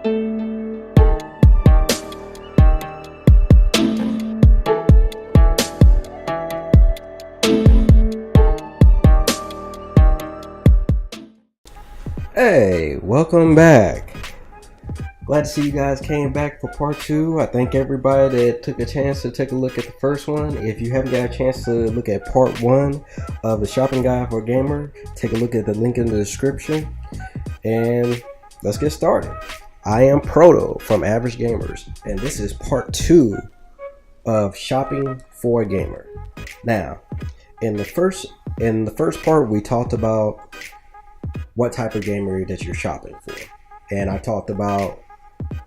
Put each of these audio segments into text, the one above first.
Hey, welcome back. Glad to see you guys came back for part 2. I thank everybody that took a chance to take a look at the first one. If you haven't got a chance to look at part 1 of the shopping guide for a gamer, take a look at the link in the description and let's get started. I am Proto from Average Gamers and this is part 2 of shopping for a gamer. Now, in the first part we talked about what type of gamer that you're shopping for, and I talked about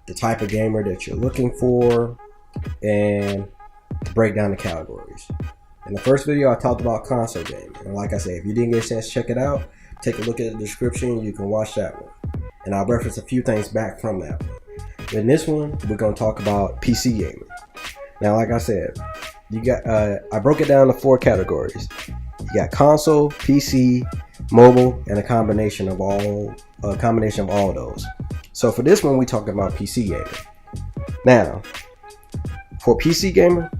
the type of gamer that you're looking for and to break down the categories. In the first video I talked about console gaming, and like I said, if you didn't get a chance to check it out, take a look at the description, you can watch that one, and I'll reference a few things back from that one. In this one we're going to talk about PC gaming. Now, like I said, you got I broke it down to 4 categories. You got console, PC, mobile, and a combination of all those. So for this one, we talking about PC gaming. Now, for PC gamer,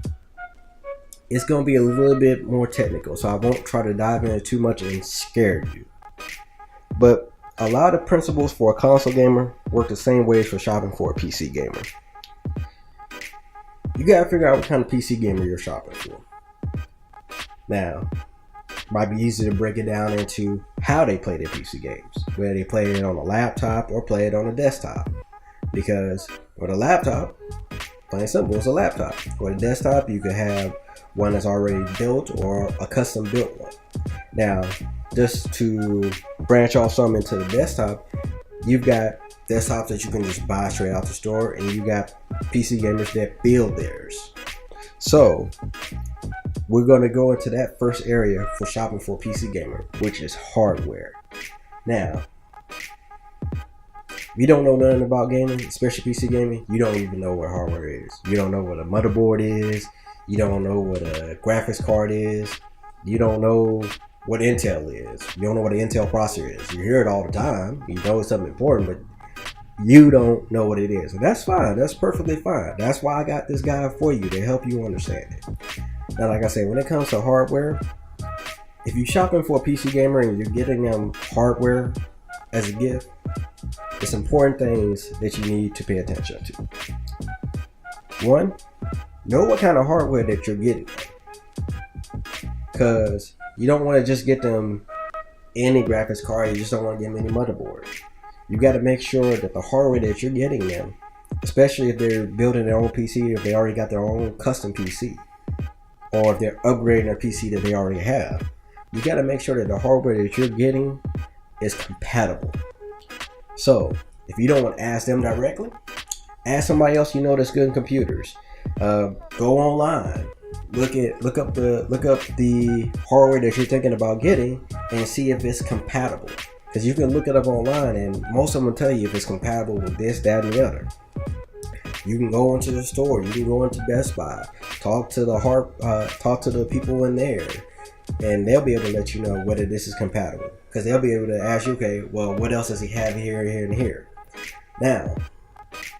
it's going to be a little bit more technical, so I won't try to dive into too much and scare you. But a lot of principles for a console gamer work the same ways for shopping for a PC gamer. You gotta figure out what kind of PC gamer you're shopping for. Now, might be easy to break it down into how they play their PC games, whether they play it on a laptop or play it on a desktop. Because with a laptop, plain simple, it's a laptop. With a desktop, you could have one that's already built or a custom built one. Now, just to branch off some into the desktop, you've got desktops that you can just buy straight out the store, and you got PC gamers that build theirs. So we're going to go into that first area for shopping for PC gamer, which is hardware. Now, if you don't know nothing about gaming, especially PC gaming, you don't even know what hardware is. You don't know what a motherboard is. You don't know what a graphics card is. You don't know what Intel is. You don't know what an Intel processor is. You hear it all the time. You know it's something important, but you don't know what it is. And that's fine. That's perfectly fine. That's why I got this guide for you, to help you understand it. Now, like I said, when it comes to hardware, if you're shopping for a PC gamer and you're getting them hardware as a gift, it's important things that you need to pay attention to. One, know what kind of hardware that you're getting, because you don't want to just get them any graphics card. You just don't want to get them any motherboard. You got to make sure that the hardware that you're getting them, especially if they're building their own PC, if they already got their own custom PC, or if they're upgrading their PC that they already have, you got to make sure that the hardware that you're getting is compatible. So if you don't want to ask them directly, ask somebody else you know that's good in computers. Go online, look up the hardware that you're thinking about getting and see if it's compatible. Because you can look it up online and most of them will tell you if it's compatible with this, that, and the other. You can go into the store, you can go into Best Buy, talk to the people in there, and they'll be able to let you know whether this is compatible. Because they'll be able to ask you, okay, well, what else does he have here, here, and here? Now,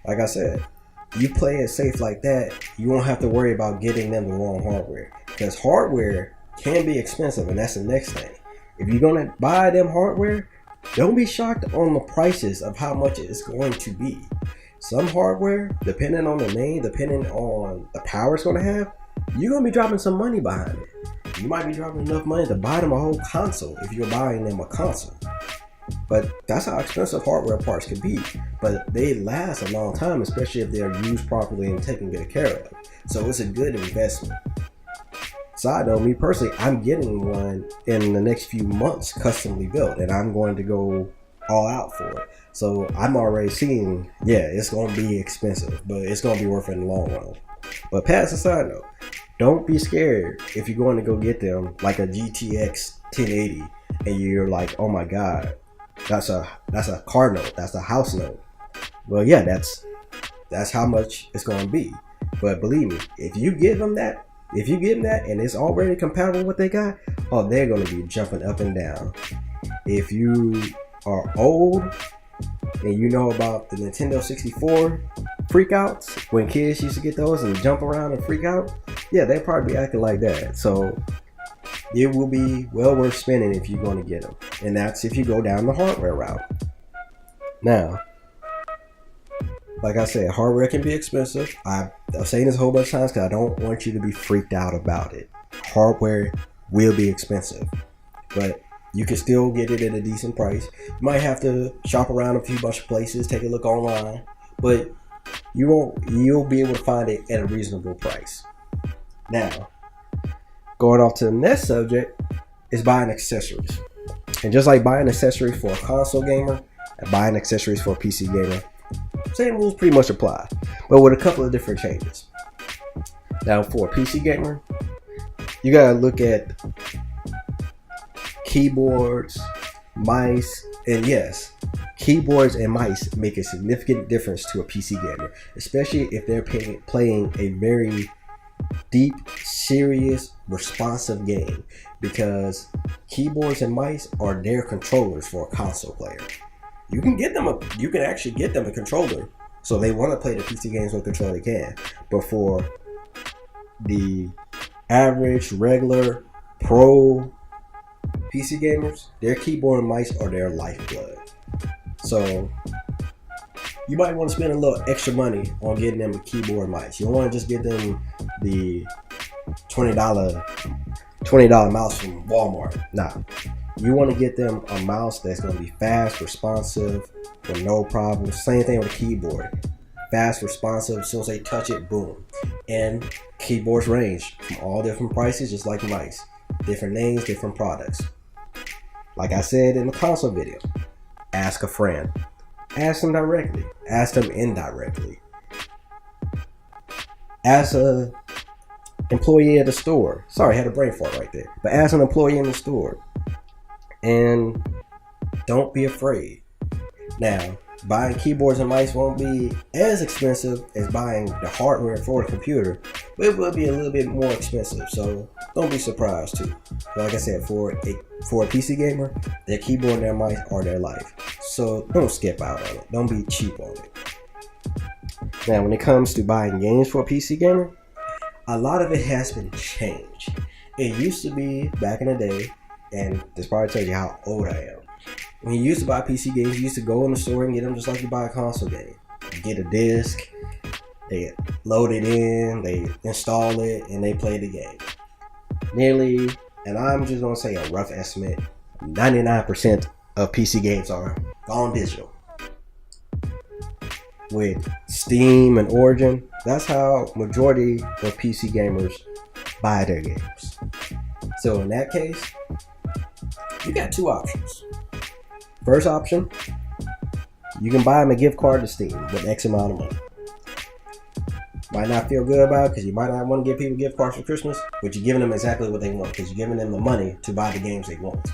like I said, you play it safe like that, you won't have to worry about getting them the wrong hardware. Because hardware can be expensive, and that's the next thing. If you're going to buy them hardware, don't be shocked on the prices of how much it's going to be. Some hardware, depending on the name, depending on the power it's going to have, you're going to be dropping some money behind it. You might be dropping enough money to buy them a whole console if you're buying them a console. But that's how expensive hardware parts can be. But they last a long time, especially if they're used properly and taken good care of. So it's a good investment. Side note, me personally, I'm getting one in the next few months, customly built, and I'm going to go all out for it. So I'm already seeing, yeah, it's going to be expensive, but it's going to be worth it in the long run. But past the side note, don't be scared if you're going to go get them like a GTX 1080 and you're like, oh my God, that's a car note, that's a house note. Well, yeah, that's how much it's going to be. But believe me, if you give them that and it's already compatible with what they got, oh, they're going to be jumping up and down. If you are old and you know about the Nintendo 64 freakouts when kids used to get those and jump around and freak out, yeah, they'd probably be acting like that. So it will be well worth spending if you're going to get them, and that's if you go down the hardware route. Now, like I said, hardware can be expensive. I've saying this a whole bunch of times because I don't want you to be freaked out about it. Hardware will be expensive, but you can still get it at a decent price. You might have to shop around a few bunch of places, take a look online, but you'll be able to find it at a reasonable price. Now, going off to the next subject is buying accessories. And just like buying accessories for a console gamer and buying accessories for a PC gamer, same rules pretty much apply, but with a couple of different changes. Now, for a PC gamer, you gotta look at keyboards, mice, and yes, keyboards and mice make a significant difference to a PC gamer, especially if they're playing a very deep, serious, responsive game, because keyboards and mice are their controllers for a console player. You can actually get them a controller, so they want to play the PC games with a controller, they can. But for the average, regular, pro PC gamers, their keyboard and mice are their lifeblood. So you might want to spend a little extra money on getting them a keyboard and mice. You don't want to just get them the $20 mouse from Walmart. Nah. You want to get them a mouse that's going to be fast, responsive, with no problems. Same thing with a keyboard. Fast, responsive, as soon as they touch it, boom. And keyboards range from all different prices, just like mice. Different names, different products. Like I said in the console video, ask a friend. Ask them directly. Ask them indirectly. Ask a employee at the store. Sorry, I had a brain fart right there. But ask an employee in the store. And don't be afraid. Now, buying keyboards and mice won't be as expensive as buying the hardware for the computer, but it will be a little bit more expensive, so don't be surprised too. Like I said, for a PC gamer, their keyboard and their mice are their life, so don't skip out on it. Don't be cheap on it. Now, when it comes to buying games for a PC gamer, a lot of it has been changed. It used to be back in the day, and this probably tells you how old I am. When you used to buy PC games, you used to go in the store and get them just like you buy a console game. You get a disc, they load it in, they install it, and they play the game. Nearly, and I'm just going to say a rough estimate, 99% of PC games are gone digital. With Steam and Origin, that's how majority of PC gamers buy their games. So in that case, you got two options. First option, you can buy them a gift card to Steam with X amount of money. Might not feel good about it because you might not want to give people gift cards for Christmas, but you're giving them exactly what they want because you're giving them the money to buy the games they want.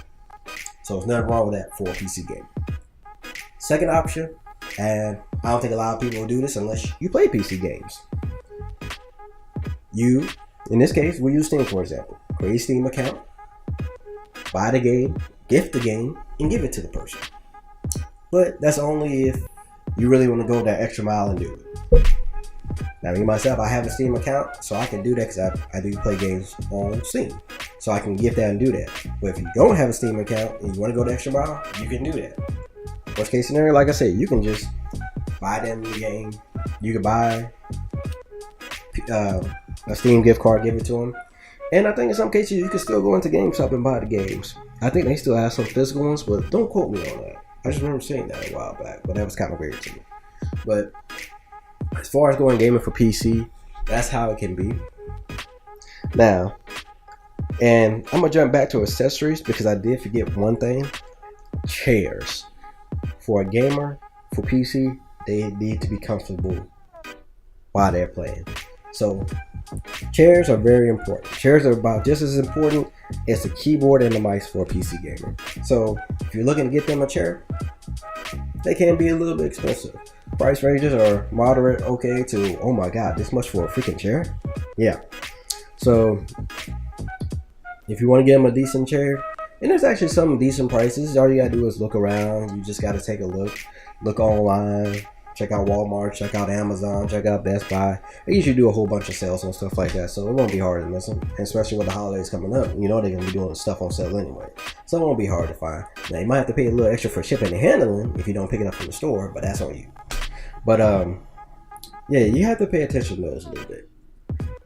So there's nothing wrong with that for a PC game. Second option, and I don't think a lot of people will do this unless you play PC games. You, in this case, we'll use Steam for example. Create a Steam account, buy the game, gift the game, and give it to the person. But that's only if you really want to go that extra mile and do it. Now, me myself, I have a Steam account, so I can do that because I do play games on Steam. So I can gift that and do that. But if you don't have a Steam account and you want to go the extra mile, you can do that. Worst case scenario, like I said, you can just buy them the game. You can buy a Steam gift card, give it to them. And I think in some cases you can still go into GameStop and buy the games. I think they still have some physical ones, but don't quote me on that. I just remember seeing that a while back, but that was kind of weird to me. But as far as going gaming for PC, that's how it can be. Now, and I'm going to jump back to accessories because I did forget one thing. Chairs. For a gamer, for PC, they need to be comfortable while they're playing. So chairs are very important. Chairs are about just as important as the keyboard and the mice for a PC gamer. So if you're looking to get them a chair, they can be a little bit expensive. Price ranges are moderate, okay, to, oh my god, this much for a freaking chair? Yeah. So if you want to get them a decent chair, And there's actually some decent prices. All you gotta do is look around. You just gotta take a look online, check out Walmart, check out Amazon, check out Best Buy. They usually do a whole bunch of sales and stuff like that, so it won't be hard to miss them. And especially with the holidays coming up, you know they're gonna be doing stuff on sale anyway, so it won't be hard to find. Now you might have to pay a little extra for shipping and handling if you don't pick it up from the store, but that's on you. But yeah, you have to pay attention to those a little bit.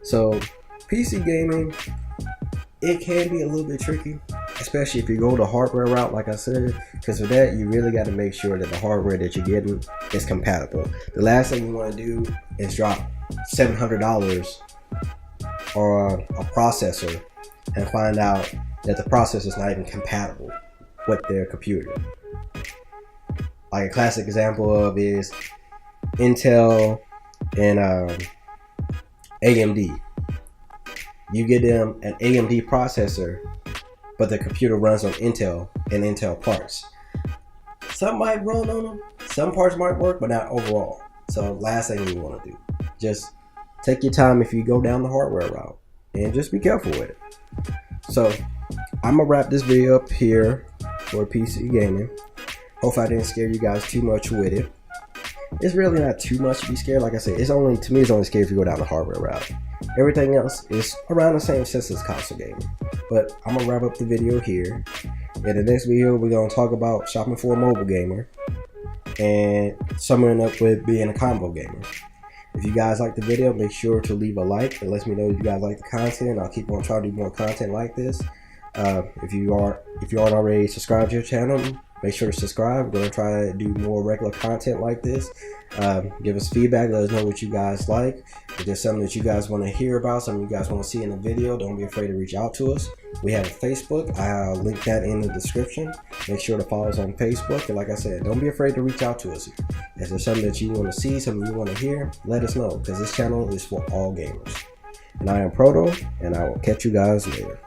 So PC gaming, it can be a little bit tricky, especially if you go the hardware route, like I said, because for that, you really got to make sure that the hardware that you're getting is compatible. The last thing you want to do is drop $700 on a processor and find out that the processor is not even compatible with their computer. Like a classic example of is Intel and AMD. You get them an AMD processor, but the computer runs on Intel and Intel parts. Some might run on them, some parts might work, but not overall. So last thing you want to do, just take your time if you go down the hardware route, and just be careful with it. So I'm gonna wrap this video up here for PC gaming. Hopefully I didn't scare you guys too much with it. It's really not too much to be scared. Like I said, to me it's only scary if you go down the hardware route. Everything else is around the same sense as console gaming. But I'm gonna wrap up the video here. In the next video, we're gonna talk about shopping for a mobile gamer and summing up with being a combo gamer. If you guys like the video, make sure to leave a like. It lets me know if you guys like the content. I'll keep on trying to do more content like this. If you aren't already subscribed to your channel, make sure to subscribe. We're gonna try to do more regular content like this. Give us feedback. Let us know what you guys like. If there's something that you guys want to hear about, something you guys want to see in the video, don't be afraid to reach out to us. We have a Facebook. I'll link that in the description. Make sure to follow us on Facebook. And like I said, don't be afraid to reach out to us. If there's something that you want to see, something you want to hear, let us know, because this channel is for all gamers. And I am Proto, and I will catch you guys later.